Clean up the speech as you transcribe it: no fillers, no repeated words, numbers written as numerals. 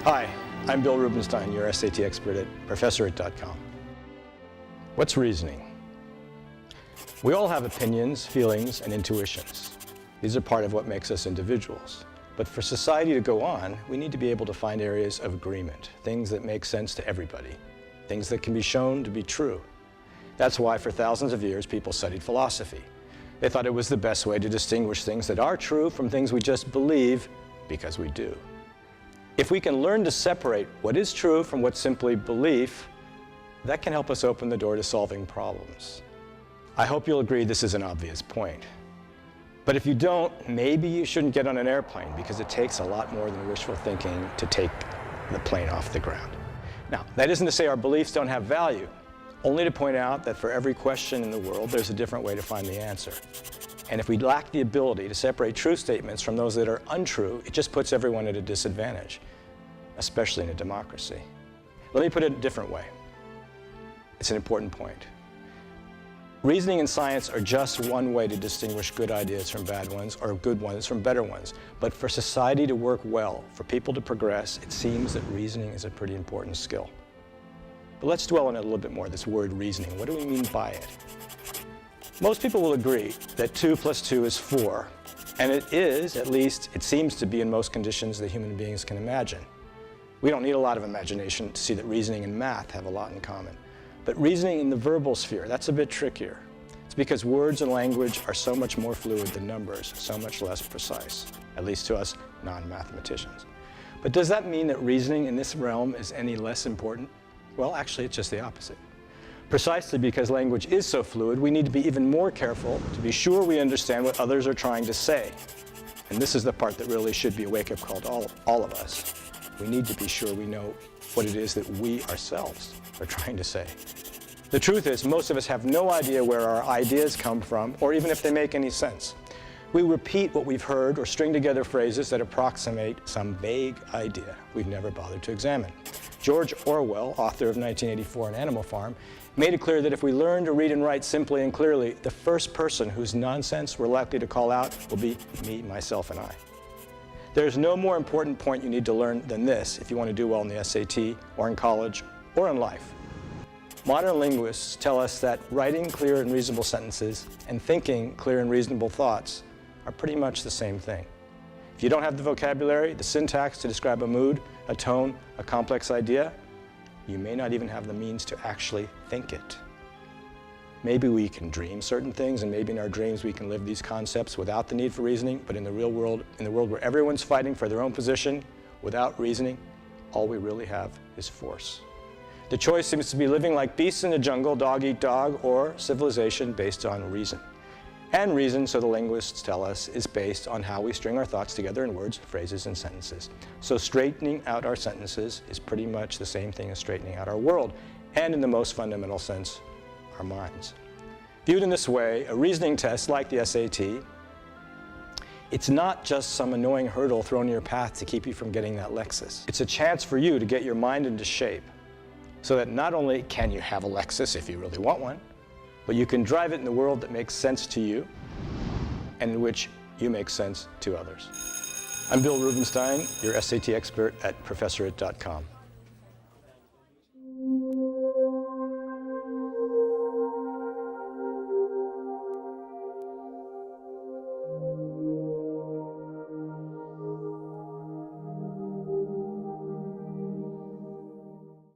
Hi, I'm Bill Rubenstein, your SAT expert at ProfessorIt.com. What's reasoning? We all have opinions, feelings, and intuitions. These are part of what makes us individuals. But for society to go on, we need to be able to find areas of agreement, things that make sense to everybody, things that can be shown to be true. That's why for thousands of years people studied philosophy. They thought it was the best way to distinguish things that are true from things we just believe because we do. If we can learn to separate what is true from what's simply belief, that can help us open the door to solving problems. I hope you'll agree this is an obvious point. But if you don't, maybe you shouldn't get on an airplane because it takes a lot more than wishful thinking to take the plane off the ground. Now, that isn't to say our beliefs don't have value, only to point out that for every question in the world, there's a different way to find the answer. And if we lack the ability to separate true statements from those that are untrue, it just puts everyone at a disadvantage, especially in a democracy. Let me put it a different way. It's an important point. Reasoning and science are just one way to distinguish good ideas from bad ones, or good ones from better ones. But for society to work well, for people to progress, it seems that reasoning is a pretty important skill. But let's dwell on it a little bit more, this word reasoning. What do we mean by it? Most people will agree that 2 plus 2 is 4, and it is, at least it seems to be in most conditions that human beings can imagine. We don't need a lot of imagination to see that reasoning and math have a lot in common. But reasoning in the verbal sphere, that's a bit trickier. It's because words and language are so much more fluid than numbers, so much less precise, at least to us non-mathematicians. But does that mean that reasoning in this realm is any less important? Well, actually, it's just the opposite. Precisely because language is so fluid, we need to be even more careful to be sure we understand what others are trying to say. And this is the part that really should be a wake-up call to all of us. We need to be sure we know what it is that we ourselves are trying to say. The truth is, most of us have no idea where our ideas come from, or even if they make any sense. We repeat what we've heard or string together phrases that approximate some vague idea we've never bothered to examine. George Orwell, author of 1984 and Animal Farm, made it clear that if we learn to read and write simply and clearly, the first person whose nonsense we're likely to call out will be me, myself, and I. There's no more important point you need to learn than this if you want to do well in the SAT, or in college, or in life. Modern linguists tell us that writing clear and reasonable sentences and thinking clear and reasonable thoughts are pretty much the same thing. If you don't have the vocabulary, the syntax to describe a mood, a tone, a complex idea, you may not even have the means to actually think it. Maybe we can dream certain things, and maybe in our dreams we can live these concepts without the need for reasoning, but in the real world, in the world where everyone's fighting for their own position, without reasoning, all we really have is force. The choice seems to be living like beasts in the jungle, dog eat dog, or civilization based on reason. And reason, so the linguists tell us, is based on how we string our thoughts together in words, phrases, and sentences. So straightening out our sentences is pretty much the same thing as straightening out our world, and in the most fundamental sense, our minds. Viewed in this way, a reasoning test like the SAT, it's not just some annoying hurdle thrown in your path to keep you from getting that Lexus. It's a chance for you to get your mind into shape so that not only can you have a Lexus if you really want one, but you can drive it in the world that makes sense to you and in which you make sense to others. I'm Bill Rubenstein, your SAT expert at ProfessorIt.com.